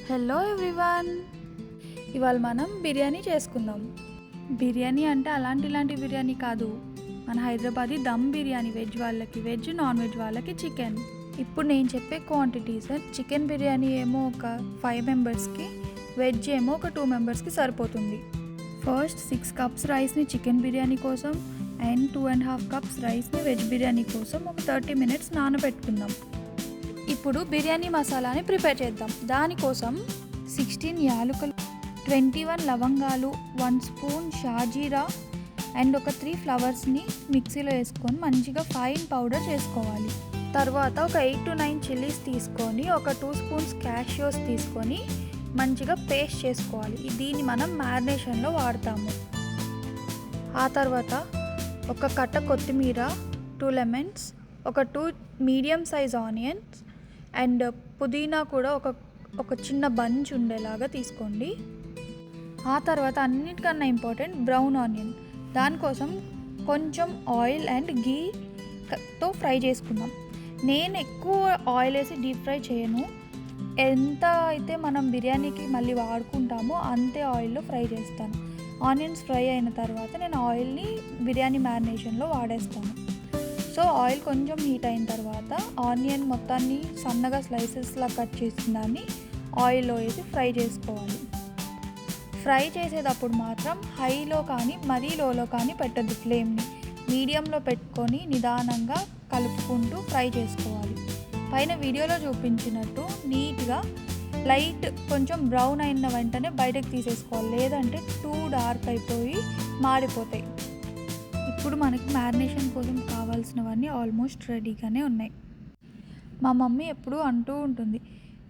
Hello everyone, ఇవాళ మనం బిర్యానీ చేసుకుందాం. బిర్యానీ అంటే ఇలాంటి బిర్యానీ కాదు, మన హైదరాబాదీ దమ్ బిర్యానీ. వెజ్ వాళ్ళకి వెజ్, నాన్ వెజ్ వాళ్ళకి చికెన్. ఇప్పుడు నేను చెప్పే క్వాంటిటీస్, చికెన్ బిర్యానీ ఏమో ఒక 5 మెంబర్స్కి, వెజ్ ఏమో ఒక 2 మెంబర్స్కి సరిపోతుంది. ఫస్ట్ 6 కప్స్ రైస్ని చికెన్ బిర్యానీ కోసం అండ్ 2.5 కప్స్ రైస్ని వెజ్ బిర్యానీ కోసం ఒక 30 మినిట్స్ నానబెట్టుకుందాం. ఇప్పుడు బిర్యానీ మసాలాని ప్రిపేర్ చేద్దాం. దానికోసం 16 యాలకులు, 21 లవంగాలు, 1 స్పూన్ షాజీరా అండ్ ఒక 3 ఫ్లవర్స్ని మిక్సీలో వేసుకొని మంచిగా ఫైన్ పౌడర్ చేసుకోవాలి. తర్వాత ఒక 8 to 9 చిల్లీస్ తీసుకొని ఒక 2 స్పూన్స్ క్యాషియోస్ తీసుకొని మంచిగా పేస్ట్ చేసుకోవాలి. దీన్ని మనం మ్యారినేషన్లో వాడతాము. ఆ తర్వాత ఒక కట్ట కొత్తిమీర, 2 లెమన్స్, ఒక 2 మీడియం సైజ్ ఆనియన్స్ అండ్ పుదీనా కూడా ఒక చిన్న బంచ్ ఉండేలాగా తీసుకోండి. ఆ తర్వాత అన్నిటికన్నా ఇంపార్టెంట్ బ్రౌన్ ఆనియన్. దానికోసం కొంచెం ఆయిల్ అండ్ గీతో ఫ్రై చేసుకుందాం. నేను ఎక్కువ ఆయిల్ వేసి డీప్ ఫ్రై చేయను. ఎంత అయితే మనం బిర్యానీకి మళ్ళీ వాడుకుంటామో అంతే ఆయిల్లో ఫ్రై చేస్తాను. ఆనియన్స్ ఫ్రై అయిన తర్వాత నేను ఆయిల్ని బిర్యానీ మ్యారినేషన్లో వాడేస్తాను. సో ఆయిల్ కొంచెం హీట్ అయిన తర్వాత ఆనియన్ మొత్తాన్ని సన్నగా స్లైసెస్లా కట్ చేసిన దాన్ని ఆయిల్లో వేసి ఫ్రై చేసుకోవాలి. ఫ్రై చేసేటప్పుడు మాత్రం హైలో కానీ మరీ లోలో కానీ పెట్టద్దు. ఫ్లేమ్ని మీడియంలో పెట్టుకొని నిదానంగా కలుపుకుంటూ ఫ్రై చేసుకోవాలి. పైన వీడియోలో చూపించినట్టు నీట్గా లైట్ కొంచెం బ్రౌన్ అయిన వెంటనే బయటకు తీసేసుకోవాలి, లేదంటే టూ డార్క్ అయిపోయి మాడిపోతాయి. ఇప్పుడు మనకి మ్యారినేషన్ కోసం కావాల్సినవన్నీ ఆల్మోస్ట్ రెడీగానే ఉన్నాయి. మా మమ్మీ ఎప్పుడూ అంటూ ఉంటుంది,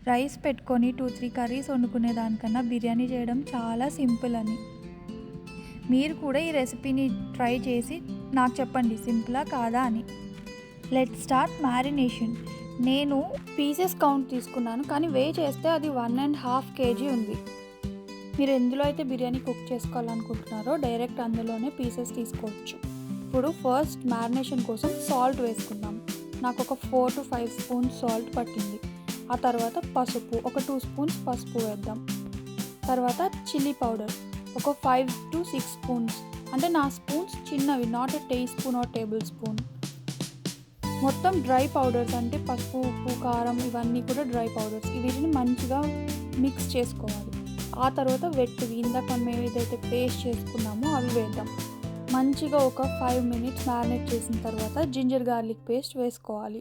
రైస్ పెట్టుకొని 2-3 కర్రీస్ వండుకునే దానికన్నా బిర్యానీ చేయడం చాలా సింపుల్ అని. మీరు కూడా ఈ రెసిపీని ట్రై చేసి నాకు చెప్పండి, సింపులా కాదా అని. Let's start marination. నేను పీసెస్ కౌంట్ తీసుకున్నాను, కానీ వే చేస్తే అది 1.5 kg ఉంది. మీరు ఎందులో అయితే బిర్యానీ కుక్ చేసుకోవాలనుకుంటున్నారో డైరెక్ట్ అందులోనే పీసెస్ తీసుకోవచ్చు. ఇప్పుడు ఫస్ట్ మ్యారినేషన్ కోసం సాల్ట్ వేసుకుందాం. నాకు ఒక 4 to 5 స్పూన్స్ సాల్ట్ పట్టింది. ఆ తర్వాత పసుపు, ఒక 2 స్పూన్స్ పసుపు వేద్దాం. తర్వాత చిల్లీ పౌడర్ ఒక 5 to 6 స్పూన్స్, అంటే నా స్పూన్స్ చిన్నవి, not teaspoon or tablespoon. మొత్తం డ్రై పౌడర్స్, అంటే పసుపు, ఉప్పు, కారం ఇవన్నీ కూడా డ్రై పౌడర్స్. వీటిని మంచిగా మిక్స్ చేసుకోవాలి. ఆ తర్వాత వెట్టివి, ఇందాక మనం ఏదైతే పేస్ట్ చేసుకున్నామో అవి వేద్దాం. మంచిగా ఒక 5 మినిట్స్ మ్యారినేట్ చేసిన తర్వాత జింజర్ గార్లిక్ పేస్ట్ వేసుకోవాలి.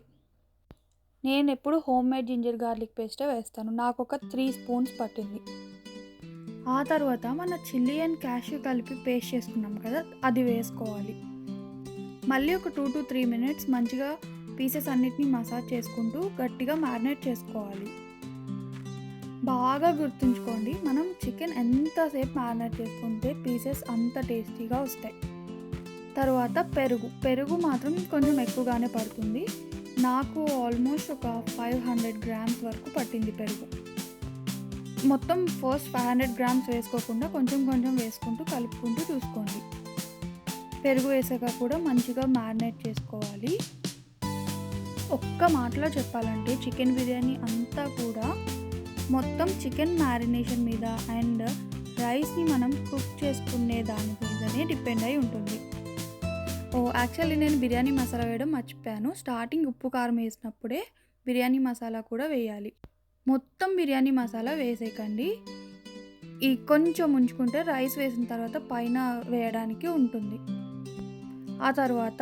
నేను ఎప్పుడు హోమ్ మేడ్ జింజర్ గార్లిక్ పేస్టే వేస్తాను. నాకు ఒక 3 స్పూన్స్ పట్టింది. ఆ తర్వాత మన చిల్లీ అండ్ క్యాష్యూ కలిపి పేస్ట్ చేసుకున్నాం కదా, అది వేసుకోవాలి. మళ్ళీ ఒక 2 to 3 మినిట్స్ మంచిగా పీసెస్ అన్నిటిని మసాజ్ చేసుకుంటూ గట్టిగా మ్యారినేట్ చేసుకోవాలి. బాగా గుర్తుంచుకోండి, మనం చికెన్ ఎంతసేపు మ్యారినేట్ చేసుకుంటే పీసెస్ అంత టేస్టీగా వస్తాయి. తర్వాత పెరుగు మాత్రం కొంచెం ఎక్కువగానే పడుతుంది. నాకు ఆల్మోస్ట్ ఒక 500 గ్రామ్స్ వరకు పట్టింది పెరుగు. మొత్తం ఫస్ట్ 500 గ్రామ్స్ వేసుకోకుండా కొంచెం కొంచెం వేసుకుంటూ కలుపుకుంటూ చూసుకోండి. పెరుగు వేసాక కూడా మంచిగా మ్యారినేట్ చేసుకోవాలి. ఒక్క మాటలో చెప్పాలంటే చికెన్ బిర్యానీ అంతా కూడా మొత్తం చికెన్ మ్యారినేషన్ మీద అండ్ రైస్ని మనం కుక్ చేసుకునే దాని మీదనే డిపెండ్ అయి ఉంటుంది. యాక్చువల్లీ నేను బిర్యానీ మసాలా వేయడం మర్చిపోయాను. స్టార్టింగ్ ఉప్పు కారం వేసినప్పుడే బిర్యానీ మసాలా కూడా వేయాలి. మొత్తం బిర్యానీ మసాలా వేసేయకండి, ఈ కొంచెం ఉంచుకుంటే రైస్ వేసిన తర్వాత పైన వేయడానికి ఉంటుంది. ఆ తర్వాత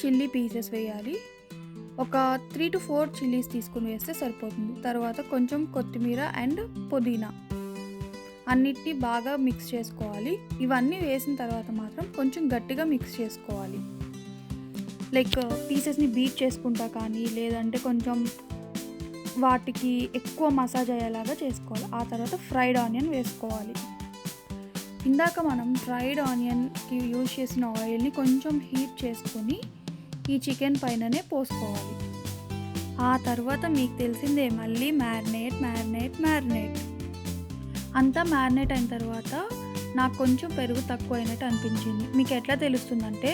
చిల్లీ పీసెస్ వేయాలి. ఒక 3 to 4 చిల్లీస్ తీసుకుని వేస్తే సరిపోతుంది. తర్వాత కొంచెం కొత్తిమీర అండ్ పుదీనా అన్నిటినీ బాగా మిక్స్ చేసుకోవాలి. ఇవన్నీ వేసిన తర్వాత మాత్రం కొంచెం గట్టిగా మిక్స్ చేసుకోవాలి. లైక్ పీసెస్ని బీట్ చేసుకుంటా కానీ, లేదంటే కొంచెం వాటికి ఎక్కువ మసాజ్ అయ్యేలాగా చేసుకోవాలి. ఆ తర్వాత ఫ్రైడ్ ఆనియన్ వేసుకోవాలి. ఇందాక మనం ఫ్రైడ్ ఆనియన్కి యూజ్ చేసిన ఆయిల్ని కొంచెం హీట్ చేసుకొని ఈ చికెన్ పైననే పోసుకోవాలి. ఆ తర్వాత మీకు తెలిసిందే, మళ్ళీ మ్యారినేట్ అంతా మ్యారినేట్ అయిన తర్వాత నాకు కొంచెం పెరుగు తక్కువ అయినట్టు అనిపించింది. మీకు ఎట్లా తెలుస్తుందంటే,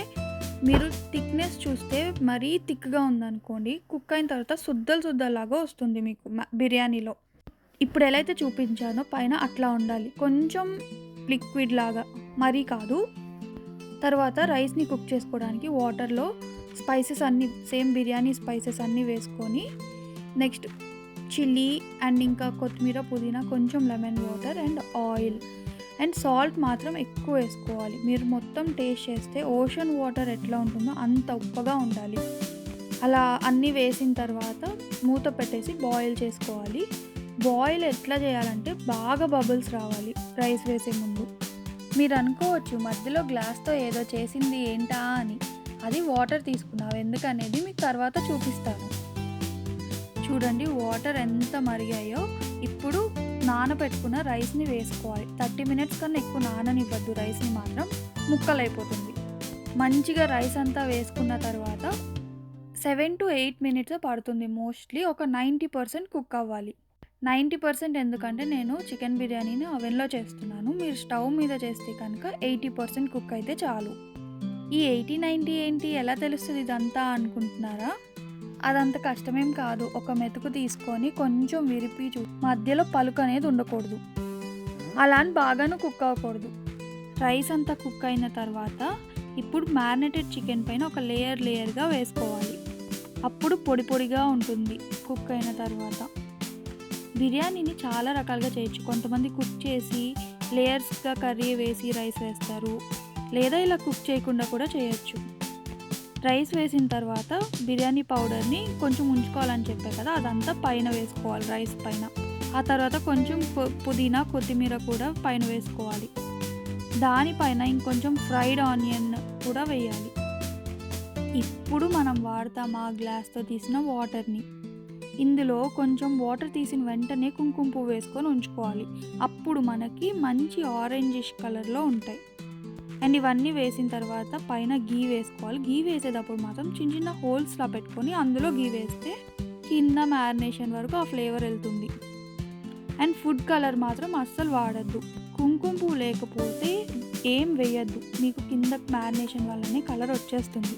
మీరు థిక్నెస్ చూస్తే మరీ థిక్గా ఉందనుకోండి, కుక్ అయిన తర్వాత సుద్దలాగా వస్తుంది మీకు బిర్యానీలో. ఇప్పుడు ఎలా అయితే చూపించానో పైన అట్లా ఉండాలి, కొంచెం లిక్విడ్ లాగా, మరీ కాదు. తర్వాత రైస్ని కుక్ చేసుకోవడానికి వాటర్లో స్పైసెస్ అన్నీ, సేమ్ బిర్యానీ స్పైసెస్ అన్నీ వేసుకొని, నెక్స్ట్ చిల్లీ అండ్ ఇంకా కొత్తిమీర, పుదీనా, కొంచెం lemon water and oil and salt మాత్రం ఎక్కువ వేసుకోవాలి. మీరు మొత్తం టేస్ట్ చేస్తే ఓషన్ వాటర్ ఎట్లా ఉంటుందో అంత ఉప్పగా ఉండాలి. అలా అన్నీ వేసిన తర్వాత మూత పెట్టేసి బాయిల్ చేసుకోవాలి. బాయిల్ ఎట్లా చేయాలంటే బాగా బబుల్స్ రావాలి రైస్ వేసే ముందు. మీరు అనుకోవచ్చు మధ్యలో గ్లాస్తో ఏదో చేసింది ఏంటా అని. అది వాటర్ తీసుకున్నావు, ఎందుకనేది మీకు తర్వాత చూపిస్తాను. చూడండి వాటర్ ఎంత మరిగాయో. ఇప్పుడు నానబెట్టుకున్న రైస్ని వేసుకోవాలి. 30 మినిట్స్ కన్నా ఎక్కువ నాననివ్వద్దు రైస్ని, మాత్రం ముక్కలైపోతుంది. మంచిగా రైస్ అంతా వేసుకున్న తర్వాత 7 to 8 మినిట్స్ పడుతుంది మోస్ట్లీ. ఒక 90% కుక్ అవ్వాలి. 90% ఎందుకంటే నేను చికెన్ బిర్యానీని అవెన్లో చేస్తున్నాను. మీరు స్టవ్ మీద చేస్తే కనుక 80% కుక్ అయితే చాలు. ఈ 80-90 ఏంటి, ఎలా తెలుస్తుంది ఇదంతా అనుకుంటున్నారా? అదంత కష్టమేం కాదు. ఒక మెతుకు తీసుకొని కొంచెం విరిపి మధ్యలో పలుకు అనేది ఉండకూడదు, అలా అని బాగాను కుక్ అవ్వకూడదు. రైస్ అంతా కుక్ అయిన తర్వాత ఇప్పుడు మ్యారినేటెడ్ చికెన్ పైన ఒక లేయర్గా వేసుకోవాలి. అప్పుడు పొడి పొడిగా ఉంటుంది కుక్ అయిన తర్వాత. బిర్యానీని చాలా రకాలుగా చేయొచ్చు. కొంతమంది కుక్ చేసి లేయర్స్గా కర్రీ వేసి రైస్ వేస్తారు, లేదా ఇలా కుక్ చేయకుండా కూడా చేయొచ్చు. రైస్ వేసిన తర్వాత బిర్యానీ పౌడర్ని కొంచెం ఉంచుకోవాలని చెప్పే కదా, అదంతా పైన వేసుకోవాలి రైస్ పైన. ఆ తర్వాత కొంచెం పుదీనా, కొత్తిమీర కూడా పైన వేసుకోవాలి. దానిపైన ఇంకొంచెం ఫ్రైడ్ ఆనియన్ కూడా వేయాలి. ఇప్పుడు మనం వాడతాం ఆ గ్లాస్తో తీసిన వాటర్ని. ఇందులో కొంచెం వాటర్ తీసిన వెంటనే కుంకుమ పువ్వు వేసుకొని ఉంచుకోవాలి. అప్పుడు మనకి మంచి ఆరెంజిష్ కలర్లో ఉంటాయి. అండ్ ఇవన్నీ వేసిన తర్వాత పైన గీ వేసుకోవాలి. గీ వేసేటప్పుడు మాత్రం చిన్న చిన్న హోల్స్లా పెట్టుకొని అందులో గీ వేస్తే కింద మ్యారినేషన్ వరకు ఆ ఫ్లేవర్ వెళ్తుంది. అండ్ ఫుడ్ కలర్ మాత్రం అస్సలు వాడద్దు. కుంకుమ పువ్వు లేకపోతే ఏం వేయద్దు, మీకు కింద మ్యారినేషన్ వల్లనే కలర్ వచ్చేస్తుంది.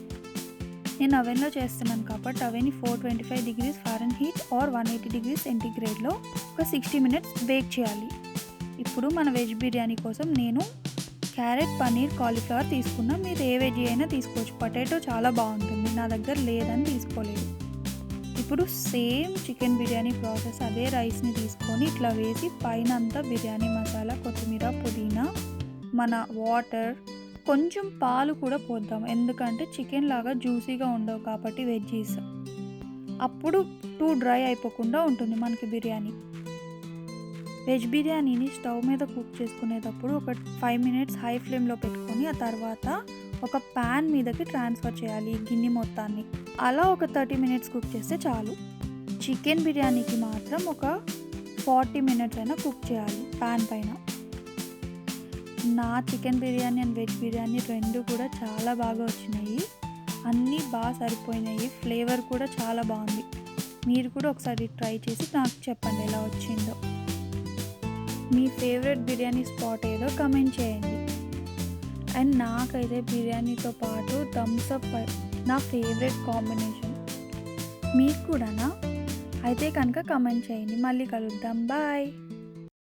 నేను అవెన్లో చేస్తున్నాను కాబట్టి అవెన్ని 425 degrees ఫారెన్హీట్ ఆర్ 180 degrees సెంటీగ్రేడ్లో ఒక 60 minutes బేక్ చేయాలి. ఇప్పుడు మన వెజ్ బిర్యానీ కోసం నేను క్యారెట్, పన్నీర్, కాలీఫ్లవర్ తీసుకున్నా. మీరు ఏ వెజ్ అయినా తీసుకోవచ్చు. పొటాటో చాలా బాగుంటుంది, నా దగ్గర లేదని తీసుకోలేదు. ఇప్పుడు సేమ్ చికెన్ బిర్యానీ ప్రాసెస్, అదే రైస్ని తీసుకొని ఇట్లా వేసి పైన అంతా బిర్యానీ మసాలా, కొత్తిమీర, పుదీనా, మన వాటర్, కొంచెం పాలు కూడా పోద్దాం, ఎందుకంటే చికెన్ లాగా జ్యూసీగా ఉండవు కాబట్టి వెజ్జీస్. అప్పుడు టూ డ్రై అయిపోకుండా ఉంటుంది మనకి బిర్యానీ. వెజ్ బిర్యానీని స్టవ్ మీద కుక్ చేసుకునేటప్పుడు ఒక 5 minutes హై ఫ్లేమ్లో పెట్టుకొని ఆ తర్వాత ఒక ప్యాన్ మీదకి ట్రాన్స్ఫర్ చేయాలి ఈ గిన్నె మొత్తాన్ని. అలా ఒక 30 minutes కుక్ చేస్తే చాలు. చికెన్ బిర్యానీకి మాత్రం ఒక 40 minutes అయినా కుక్ చేయాలి ప్యాన్ పైన. నా chicken biryani and veg biryani రెండు కూడా చాలా బాగా వచ్చినాయి. అన్నీ బాగా సరిపోయినాయి. ఫ్లేవర్ కూడా చాలా బాగుంది. మీరు కూడా ఒకసారి ట్రై చేసి నాకు చెప్పండి ఎలా వచ్చిందో. మీ ఫేవరెట్ బిర్యానీ స్పాట్ ఏదో కమెంట్ చేయండి. అండ్ నాకైతే బిర్యానీతో పాటు థమ్స్ అప్ నా ఫేవరెట్ కాంబినేషన్. మీకు కూడానా? అయితే కనుక కమెంట్ చేయండి. మళ్ళీ కలుద్దాం. బాయ్.